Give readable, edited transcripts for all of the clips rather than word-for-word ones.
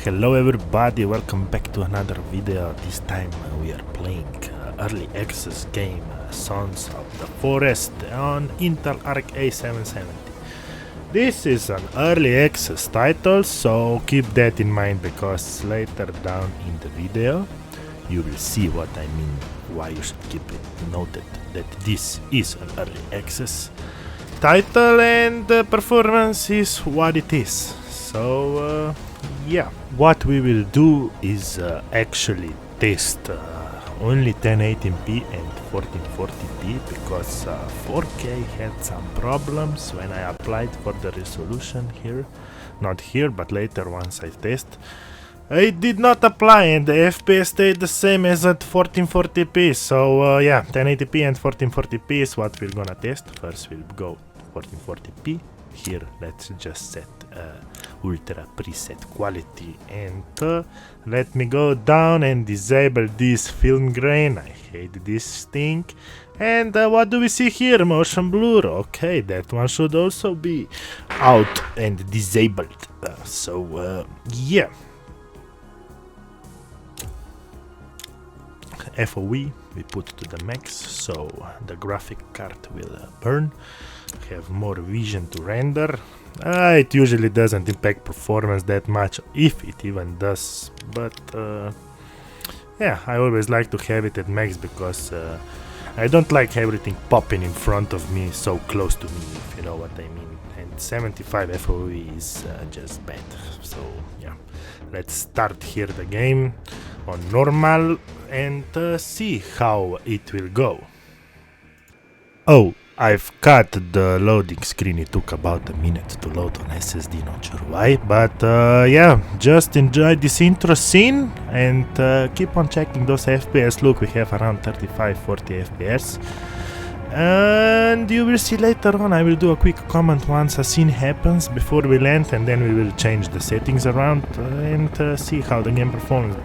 Hello everybody, welcome back to another video. This time we are playing early access game Sons of the Forest on Intel Arc A770. This is an early access title, so keep that in mind because later down in the video you will see what I mean, why you should keep it noted that this is an early access title and the performance is what it is. So yeah, what we will do is actually test only 1080p and 1440p because 4K had some problems when I applied for the resolution here. Not here, but later once I test. It did not apply and the FPS stayed the same as at 1440p. So yeah, 1080p and 1440p is what we're gonna test. First we'll go 1440p. Here let's just set ultra preset quality and let me go down and disable this film grain. I hate this thing. And what do we see here? Motion blur. Okay, that one should also be out and disabled. Yeah, FOV we put to the max so the graphic card will burn, have more vision to render. It usually doesn't impact performance that much, if it even does, but yeah, I always like to have it at max because I don't like everything popping in front of me so close to me, if you know what I mean. And 75 FOV is just bad. So yeah, let's start here the game on normal and see how it will go. Oh, I've cut the loading screen. It took about a minute to load on SSD, not sure why, but yeah, just enjoy this intro scene and keep on checking those FPS. Look, we have around 35-40 FPS. And you will see later on, I will do a quick comment once a scene happens before we land, and then we will change the settings around and see how the game performs.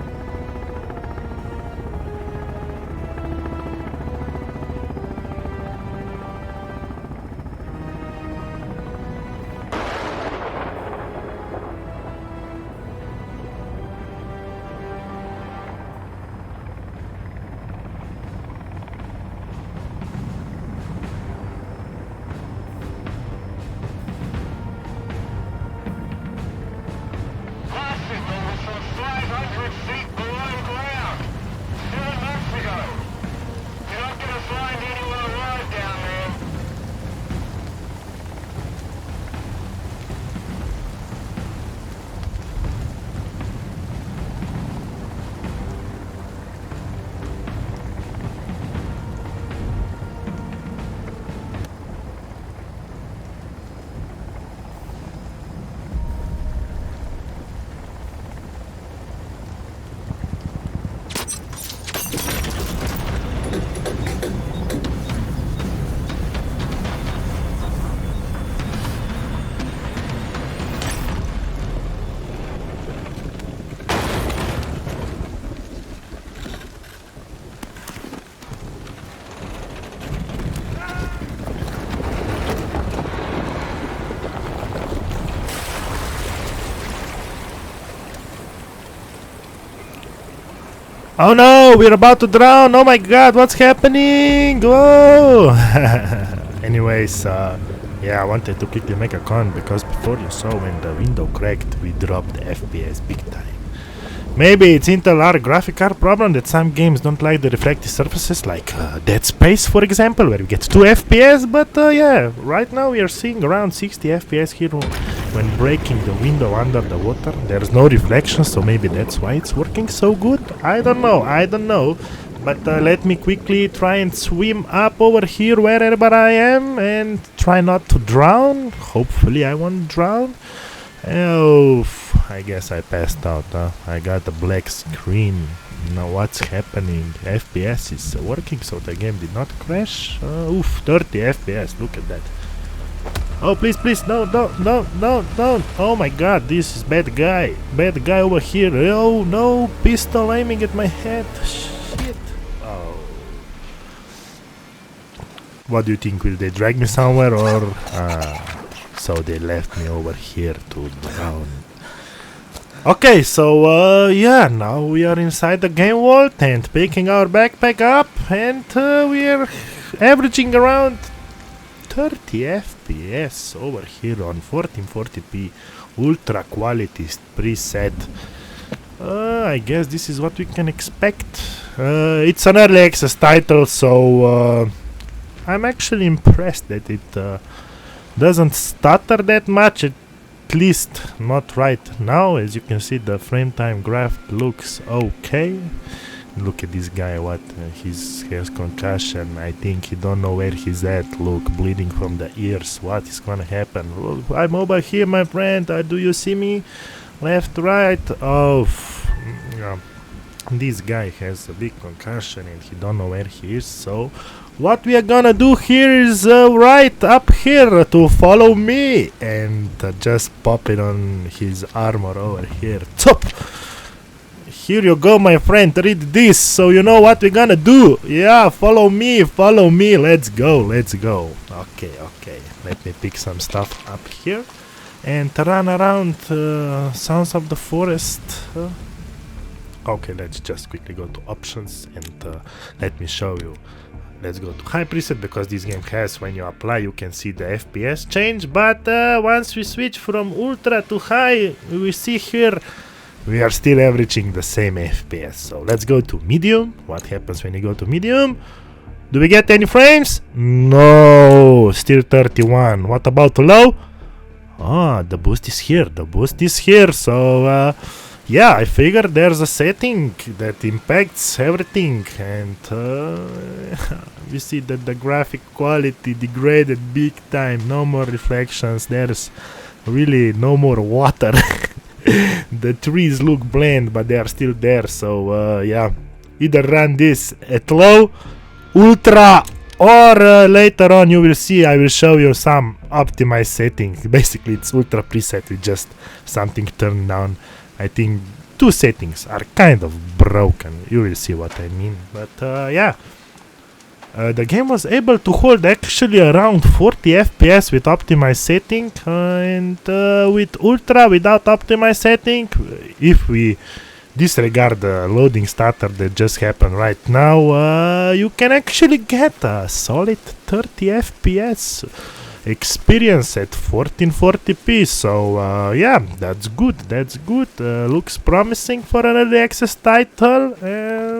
Oh no, we're about to drown. Oh my god, what's happening? Whoa! Anyways, yeah, I wanted to quickly make a comment because before you saw when the window cracked, we dropped the FPS big time. Maybe it's Intel Arc graphic card problem that some games don't like the reflective surfaces, like Dead Space for example, where we get 2 FPS, but yeah, right now we are seeing around 60 FPS here when breaking the window under the water. There's no reflection, so maybe that's why it's working so good. I don't know, but let me quickly try and swim up over here wherever I am and try not to drown. Hopefully I won't drown. Oh, I guess I passed out, huh? I got a black screen. Now what's happening? FPS is working, so the game did not crash. Oof, 30 FPS, look at that. Oh, please, no. Oh my god, this is bad guy over here. Oh no, pistol aiming at my head. Shit. Oh. What do you think? Will they drag me somewhere or... So they left me over here to drown. Okay, so yeah, now we are inside the game vault and picking our backpack up, and we are averaging around 30 FPS over here on 1440p ultra quality preset. I guess this is what we can expect. It's an early access title, so I'm actually impressed that it doesn't stutter that much. At least not right now. As you can see, the frame time graph looks okay. Look at this guy, what he has concussion. I think he don't know where he's at. Look, bleeding from the ears. What is gonna happen? Well, I'm over here, my friend. Do you see me? Left, right. Oh, yeah. This guy has a big concussion and he don't know where he is. So what we are gonna do here is right up here to follow me and just pop it on his armor over here. Top. Here you go, my friend. Read this so you know what we're gonna do. Yeah, follow me, follow me. Let's go, let's go. Okay, okay. Let me pick some stuff up here and run around Sounds of the Forest. Okay, let's just quickly go to options and let me show you. Let's go to high preset, because this game has, when you apply, you can see the FPS change. But once we switch from ultra to high, we see here we are still averaging the same FPS. So let's go to medium. What happens when you go to medium? Do we get any frames? No, still 31. What about low? Ah, the boost is here. The boost is here. So yeah, I figured there's a setting that impacts everything, and we see that the graphic quality degraded big time. No more reflections. There's really no more water. The trees look bland, but they are still there. So yeah, either run this at low, ultra, or later on you will see I will show you some optimized settings. Basically it's ultra preset with just something turned down. I think two settings are kind of broken. You will see what I mean. But yeah, the game was able to hold actually around 40 FPS with optimized setting, and with ultra without optimized setting, if we disregard the loading stutter that just happened right now, you can actually get a solid 30 FPS experience at 1440p. So yeah, that's good, that's good. Looks promising for an early access title,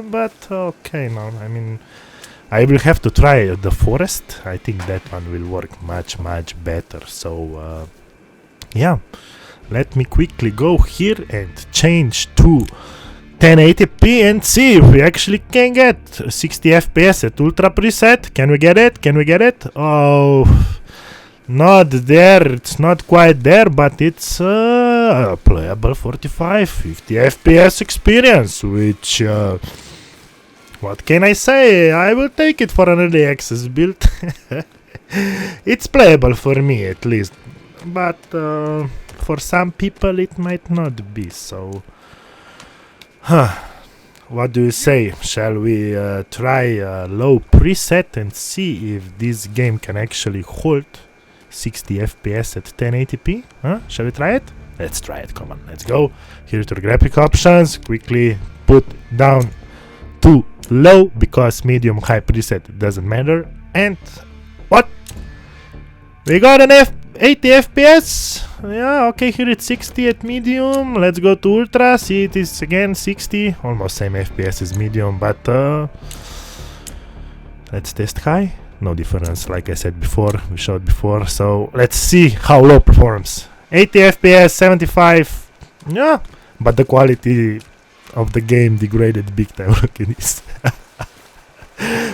but okay, no, I mean, I will have to try the forest. I think that one will work much better. So yeah, let me quickly go here and change to 1080p and see if we actually can get 60 FPS at ultra preset. Can we get it? Can we get it? Oh, not there. It's not quite there, but it's playable 50 FPS experience, which what can I say? I will take it for an early access build. It's playable for me at least, but for some people it might not be. So what do you say? Shall we try low preset and see if this game can actually hold 60 FPS at 1080p? Shall we try it? Let's try it. Come on, let's go. Here to the graphic options. Quickly put down to low, because medium high preset doesn't matter. And what? We got an 80 FPS. Yeah, okay, here it's 60 at medium. Let's go to ultra. See, it is again 60. Almost same FPS as medium, but let's test high. No difference, like I said before, we showed before. So let's see how low performs. 80 FPS, 75. Yeah, but the quality of the game degraded big time. Look at this.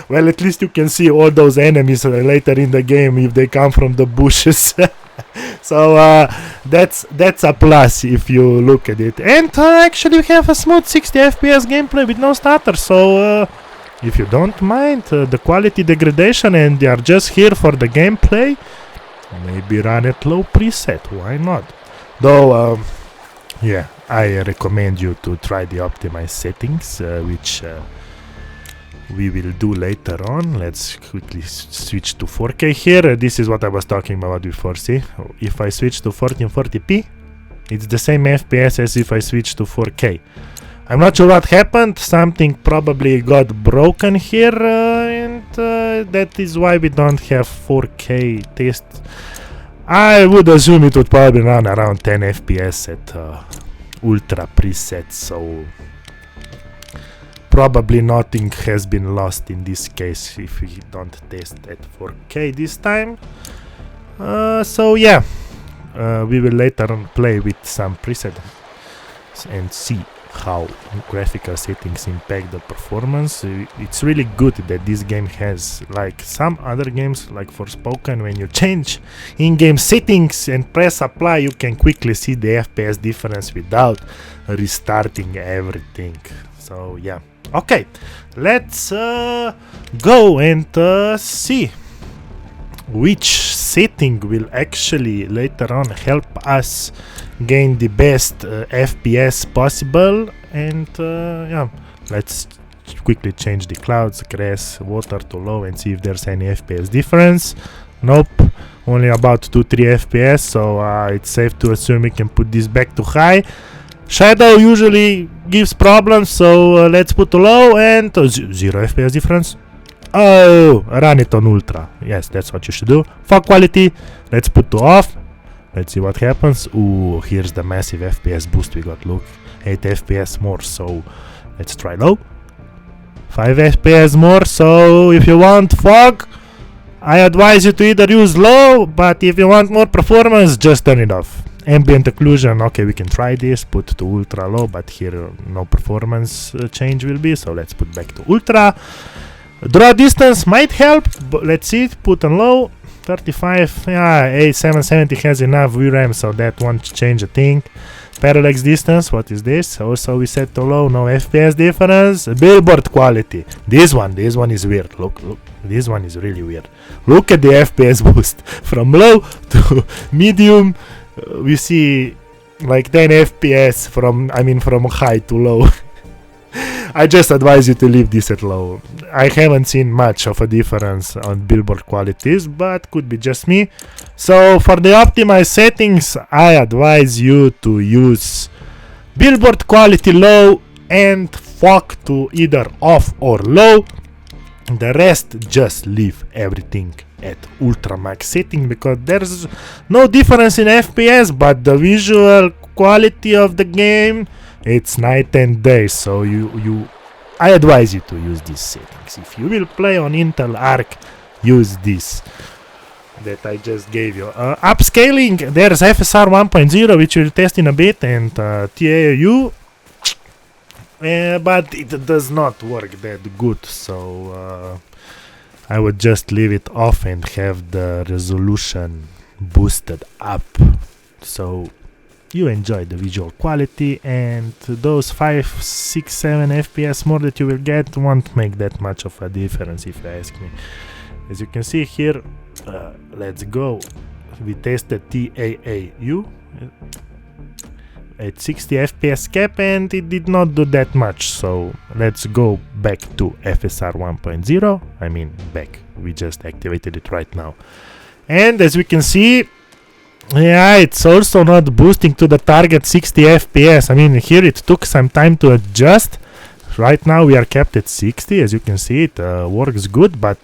Well, at least you can see all those enemies later in the game if they come from the bushes. So that's a plus if you look at it. And actually we have a smooth 60 FPS gameplay with no stutter. So if you don't mind the quality degradation and you are just here for the gameplay, maybe run at low preset. Why not? Though yeah, I recommend you to try the optimized settings, which we will do later on. Let's quickly switch to 4K here. This is what I was talking about before. See, if I switch to 1440p, It's the same FPS as if I switch to 4K. I'm not sure what happened. Something probably got broken here, and that is why we don't have 4K test. I would assume it would probably run around 10 FPS at ultra preset, so probably nothing has been lost in this case if we don't test at 4K this time. So yeah, we will later on play with some presets and see how graphical settings impact the performance. It's really good that this game has, like some other games like Forspoken, when you change in-game settings and press apply, you can quickly see the FPS difference without restarting everything. So yeah, okay, let's go and see which setting will actually later on help us gain the best FPS possible. And yeah, let's quickly change the clouds, grass, water to low and see if there's any FPS difference. Nope, only about 2-3 FPS, so it's safe to assume we can put this back to high. Shadow usually gives problems, so let's put to low and 0 FPS difference. Oh, run it on ultra. Yes, that's what you should do. Fog quality, let's put to off. Let's see what happens. Ooh, here's the massive FPS boost we got. Look, 8 FPS more. So let's try low. 5 FPS more. So if you want fog, I advise you to either use low, but if you want more performance, just turn it off. Ambient occlusion, okay, we can try this. Put to ultra low, but here no performance change will be. So let's put back to ultra. Draw distance might help, but let's see. Put on low. 35, yeah, A770 has enough VRAM, so that won't change a thing. Parallax distance, what is this? Also we set to low, no FPS difference. Billboard quality, this one is weird. Look, this one is really weird. Look at the FPS boost. From low to medium, we see like 10 FPS from high to low. I just advise you to leave this at low. I haven't seen much of a difference on billboard qualities, but could be just me. So for the optimized settings, I advise you to use billboard quality low and fog to either off or low. The rest, just leave everything at ultra max setting, because there's no difference in FPS, but the visual quality of the game, it's night and day. So I advise you to use these settings. If you will play on Intel Arc, use this that I just gave you. Upscaling, there's FSR 1.0, which we'll test in a bit, and TAAU, but it does not work that good, so I would just leave it off and have the resolution boosted up, so you enjoy the visual quality, and those 5, 6, 7 FPS more that you will get won't make that much of a difference, if you ask me. As you can see here, let's go. We tested TAAU at 60 FPS cap, and it did not do that much, so let's go back to FSR 1.0. I mean back, we just activated it right now, and as we can see, yeah, it's also not boosting to the target 60 FPS. I mean, here it took some time to adjust. Right now we are kept at 60. As you can see, it works good, but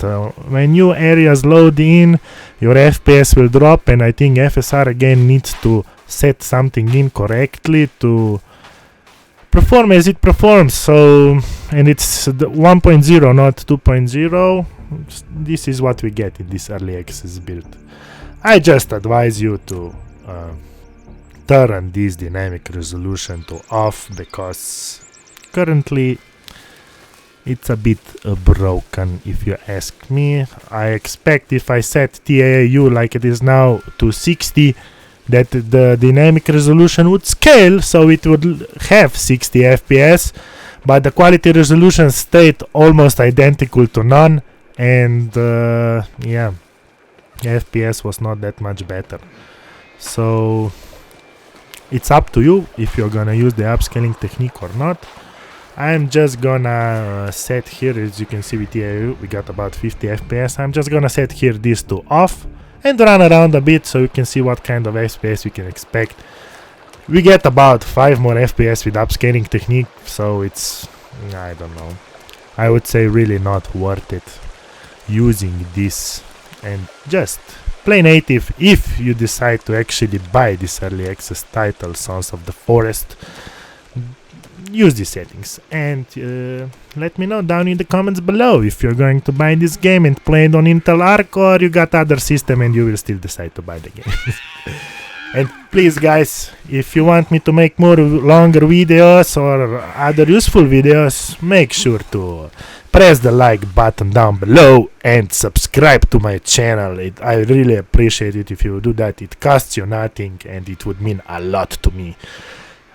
when new areas load in, your FPS will drop, and I think FSR again needs to set something in correctly to perform as it performs. So, and it's the 1.0, not 2.0. This is what we get in this early access build. I just advise you to turn this dynamic resolution to off, because currently it's a bit broken, if you ask me. I expect if I set TAAU like it is now to 60, that the dynamic resolution would scale, so it would have 60 FPS, but the quality resolution stayed almost identical to none, and yeah, FPS was not that much better. So it's up to you if you're gonna use the upscaling technique or not. I'm just gonna set here, as you can see with TAAU, we got about 50 FPS. I'm just gonna set here this to off and run around a bit, so you can see what kind of FPS we can expect We get about 5 more FPS with upscaling technique, so it's, I don't know, I would say really not worth it using this, and just play native. If you decide to actually buy this early access title, Sons of the Forest, use these settings, and let me know down in the comments below if you're going to buy this game and play it on Intel Arc, or you got other system and you will still decide to buy the game. And please guys, if you want me to make more longer videos or other useful videos, make sure to press the like button down below and subscribe to my channel. I really appreciate it if you do that. It costs you nothing and it would mean a lot to me.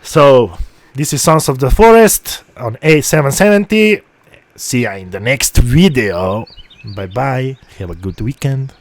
So this is Sons of the Forest on A770. See ya in the next video. Bye bye. Have a good weekend.